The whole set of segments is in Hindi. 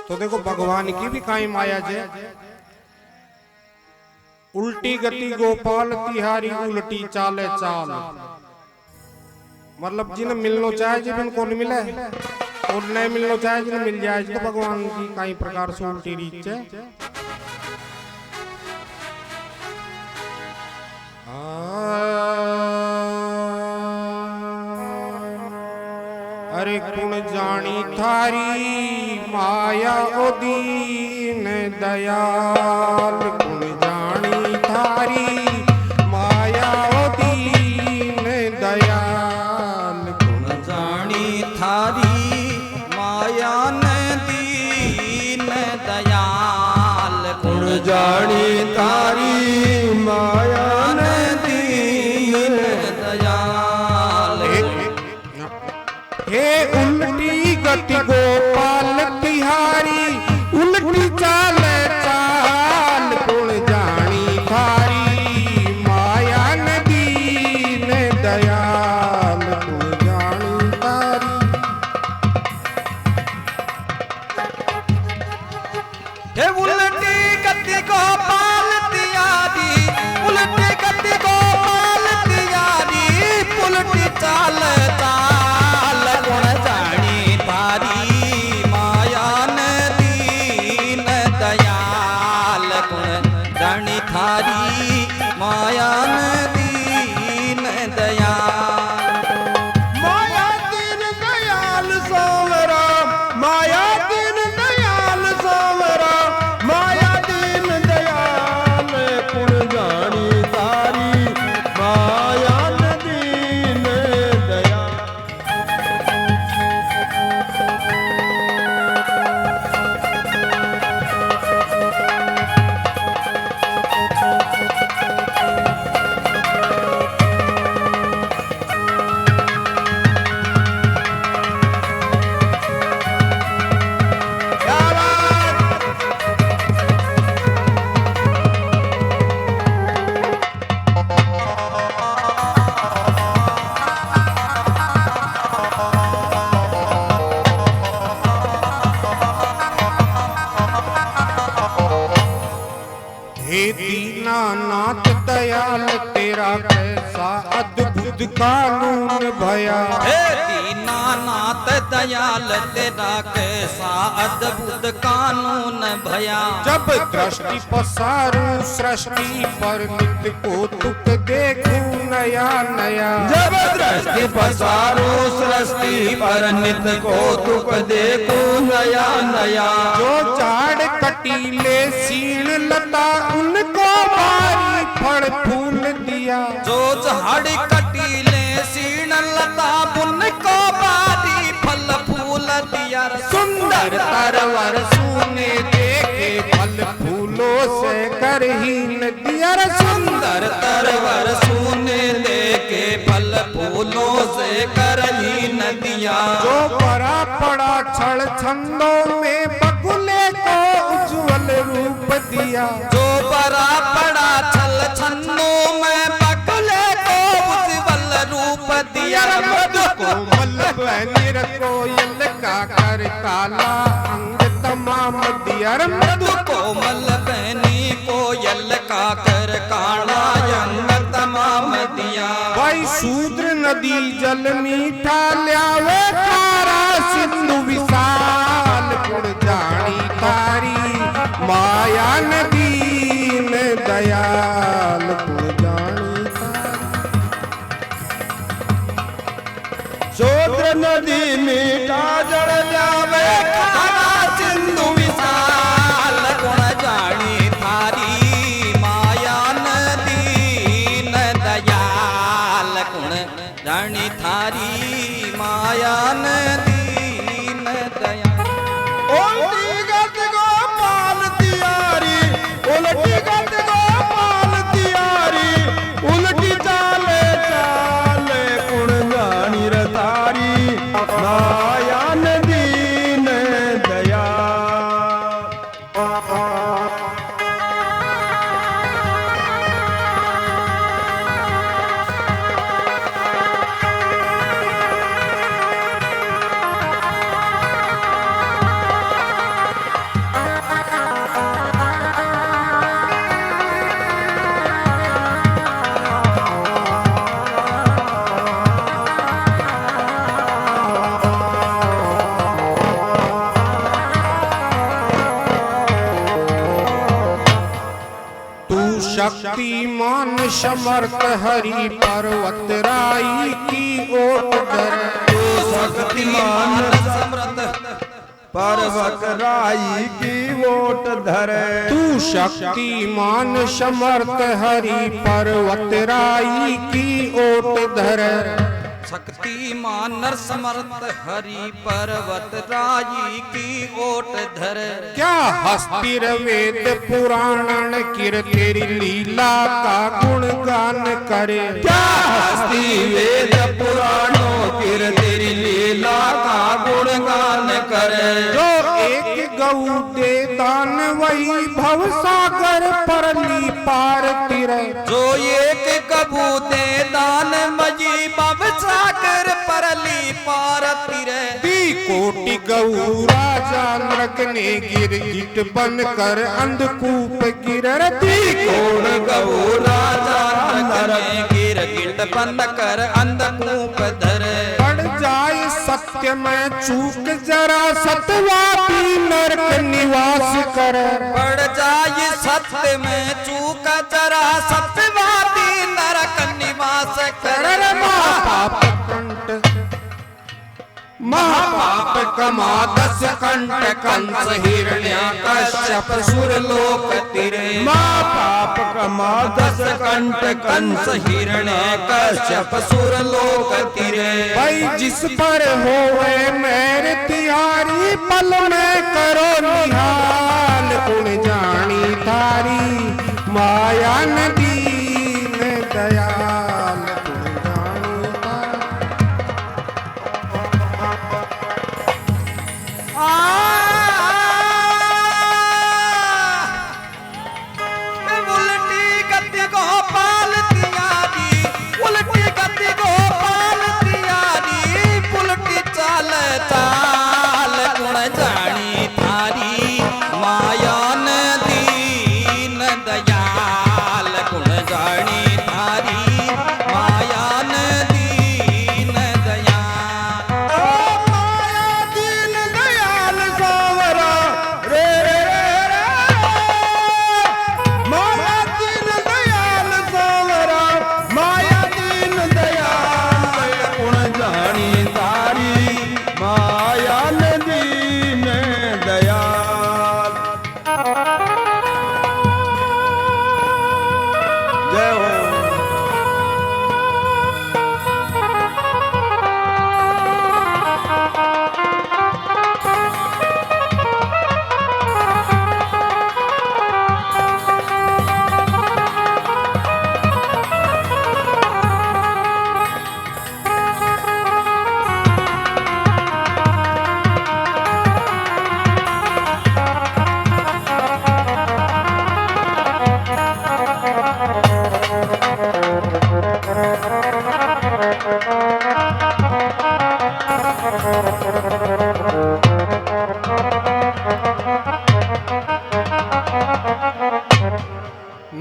तो देखो भगवान की भी काई माया जे। उल्टी गति गोपाल तिहारी उल्टी चाले चाल। मतलब जिन्हें मिलना चाहे जिन को नहीं मिले और नहीं मिलना चाहे जिन्हें मिल जाए तो भगवान की कई प्रकार से उल्टी रीच है। अरे कुण जानी थारी माया ओ दीन दयाल। कुण जानी थारी माया ओ दीन दयाल। कुण जानी थारी माया न दीन दयाल। कुण जानी थारी माया न दीन दयाल। हे उल्टी गति गोपाल तिहारी उल्टी चाल चाल। कुण जानी थारी माया न दीन दयाल। कुण जानी थारी। हे उल्टी गति गोपाल तिहारी उल्टी गति गोपाल तिहारी उल्टी चाल चाल। कुण जानी थारी माया न दीन दयाल। कुण जानी थारी माया न दीन दयाल। माया दीन दयाल सोमरा माया दीन दयाल सोमरा माया दीन दयाल। कुण जानी तारी माया न दीन दयाल। हे दीनानाथ दयाल तेरा कैसा अद्भुत कानून भया। हे दीनानाथ दयाल तेरा कैसा अद्भुत कानून भया। जब दृष्टि पसारूं सृष्टि पर नित्य को तुक देखूं नया नया। जब दृष्टि पसारो सृष्टि पर नित को तुक देखो नया नया। जो झाड़ कटीले सीण लता उनको मारी फल फूल दिया। जो झाड़ कटीले सीण लता उनको बारी फल फूल दिया। सुंदर तरवर सूने देखे फल फूलों से करहीन दिया। सुंदर तरवर सूने देके फल फूलों से करही नदिया। जो परा पड़ा छड़ छंदों में बगुले को उज्जवल रूप दिया। जो बरा पड़ा छल छन्नों में बगुले को उज्जवल रूप दिया। मधु कोमल बहनिर कोयल का कर काला अंग तमाम दिया। मधु कोमल बहनी कोयल का कर काला अंग तमाम दिया। भाई शूद्र नदी जल मीठा ल्यावे खारा सिंधु विशाल। कुण जानी तारी माया नदी में दयाल। कुण जानी तारी। शोद्र नदी मीठा जल जावे खारा सिंधु विशाल। गुण जानी थारी माया दीन दयाल। गुण जानी थारी माया दीन दयाल। उल्टी गत गोपाल तिहारी उल्टी गत गोपाल तिहारी उल्टी चाले चाले। कुण जानी रे तारी माया न दीन दयाल। शक्तिमान समर्थ हरि पर्वत राई की ओट धरे। तू शक्तिमान समर्थ पर्वत राई की ओट धरे। तू शक्तिमान समर्थ हरि पर्वत राई की ओट धरे। शक्तिमान नर समर्थ हरि पर्वत राई की ओट धर। क्या हस्तिर वेद पुराण किर तेरी लीला का गुणगान करे। क्या हस्ती वेद पुराणों किर तेरी लीला का गुणगान करे। जो एक गऊ दे दान वही भव सागर परली पार तिरे। जो एक कबू दे दान मजी भव सागर परली पार तिरे। दी कोटि गऊ राजा नरक ने गिर गिट बन कर अंधकूप गिर। दी कोण गौ राजा नरक गिर गिट बन कर अंधकूप धर। बढ़ जाए सत्य में चूक जरा सतवादी नरक निवास कर। बढ़ जाए सत्य में चूक जरा सत्यवादी नरक निवास कर। महापाप कमा 10 कंठ कंस हिरण्या कश्यप सुरलोक तिरे। महापाप कमा 10 कंठ कंस हिरण्य कश्यप सुरलोक तिरे। भाई जिस पर होवे मेरे तिहारी पल में करो निहाल। गुण जानी थारी माया नदी में दयाल। गुण जानी थारी उल्टी गति को पाल तियारी। उल्टी गति को पाल तियारी। उल्टी चाल चाल गुण जानी थारी माया दीन दयाल। गुण जानी थारी माया दीन दयाल। माया दीन दयाल सावरा रे रे रे रे। माया दीन दयाल सावरा माया दीन दयाल। गुण जानी तारी माया दीन दयाल। जय हो।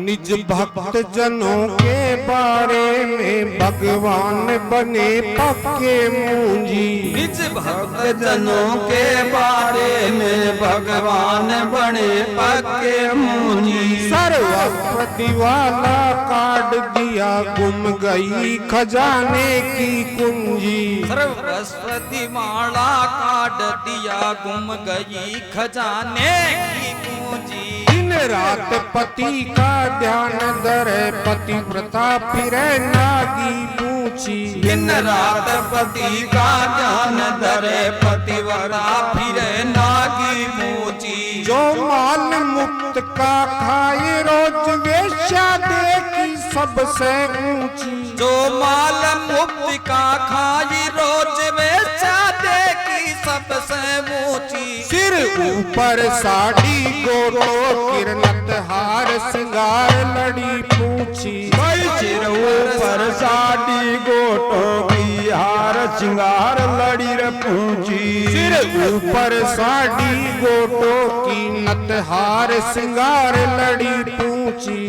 निज भक्त जनों के बारे में भगवान बने पक्के मूंजी। निज भक्त जनों के बारे में भगवान बने पक्के मुनि। सर्वस्व दिवाला काट दिया गुम गई खजाने की कुंजी। सर्वस्वती माला काट दिया गुम गई खजाने की पूंजी। दिन रात पति का ध्यान धरे पतिव्रता फिरे नागी पूछी। दिन रात पति का ध्यान धरे पतिव्रता फिरे नागी पूछी। जो माल मुक्त का खाए रोज वेश्या देखी सबसे ऊंची। जो माल मुक्ति का खाई रोज वेश्या देखी सबसे ऊंची। सिर ऊपर साड़ी गोरो किरणत हार सिंगार लड़ी पूछी। सिर ऊपर साड़ी गोटों की हार सिंगार लड़ी रे पूंची। सिर ऊपर साड़ी गोटों की नत हार सिंगार लड़ी पूछी।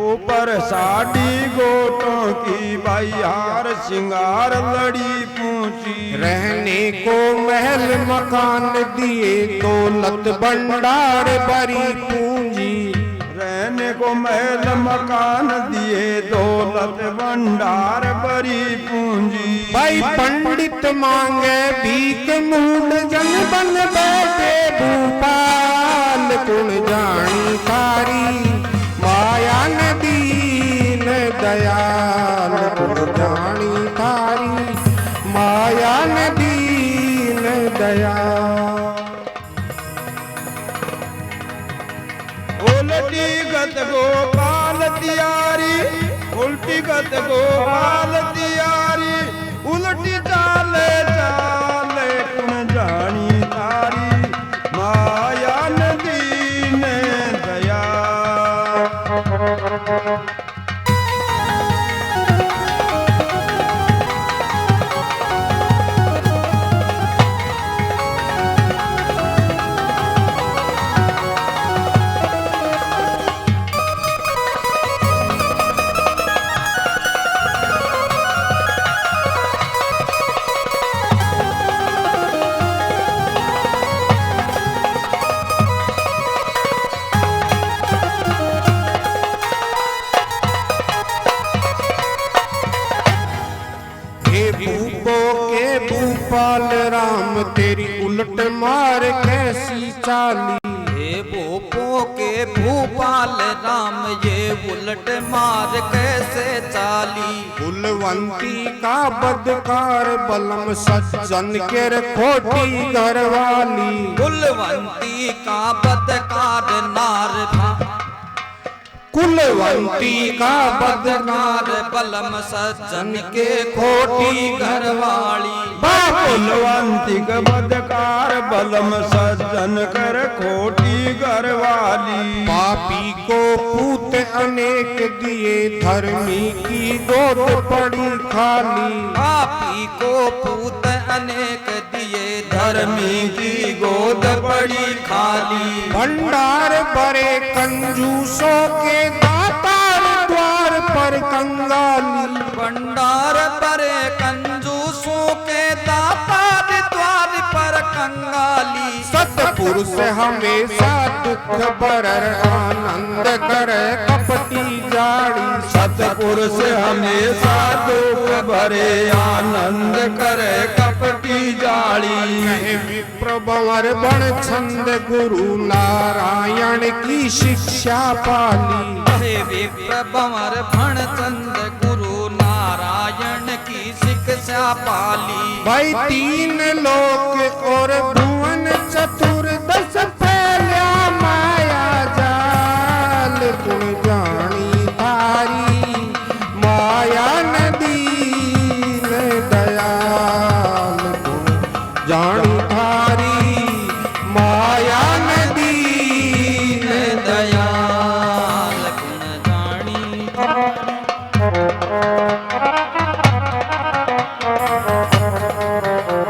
ऊपर साड़ी गोटों की भाई हार सिंगार लड़ी पूंची। रहने को महल मकान दिए दौलत भंडार बड़ी पूंजी। रहने को महल मकान दिए, दौलत भंडार बड़ी पूंजी। भाई पंडित मांगे भीख मूड जन बन बैठे भूपाल, गुण जानी तारी माया दीन दयाल, गुण जानी तारी माया दीन दयाल। उल्टी गत गोपाल तियारी, उल्टी गत गोपाल तियारी, उल्टी चाले चाले गुण जानी तारी माया दीन दया। भूपाल राम तेरी उलट मार कैसी चाली, हे भूपो के भूपाल राम ये उलट मार कैसे चाली। कुलवंती का बदकार बलम सज्जन के खोटी घरवाली, कुलवंती का बदकार नार था, कुलवंती का बदकार बलम सज्जन के खोटी घरवाली। कुलवंती का बदकार बलम सज्जन कर खोटी घरवाली। पापी को पूत अनेक दिए, धर्मी की गोद पड़ी खाली, पापी को पूत अनेक दिए, धर्मी की गोद पड़ी खाली। भंडार भरे कंजूसों के दातार द्वार पर कंगाली, भंडार भरे कंजूसों के दातार द्वार पर कंगाली। सतपुरुष हमेशा दुख बरर आनंद करे कपटी जाड़ी, सतपुरुष हमेशा दुख भरे आनंद करे कपटी जाड़ी। कहे विप्र भंवर बण छंद गुरु नारायण की शिक्षा पाली, हे विप्र भंवर भण चंद गुरु नारायण की शिक्षा पाली। भाई तीन लोक और भुवन चतुर्दश फैल्या माया जाल, गुण जानी तारी माया दीन दयाल, गुण जानी तारी माया दीन दयाल, गुण जानी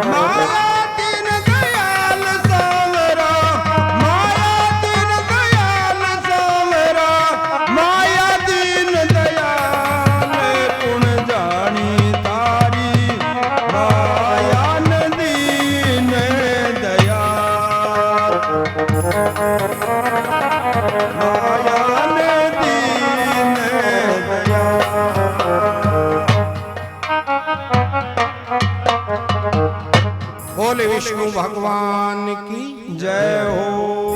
माया दीन दयाल सावरा, माया दीन दयाल सावरा, माया दीन दयाल गुण जानी तारी माया दीन दयाल, माया दीन दयाल। बोले विष्णु भगवान की जय हो।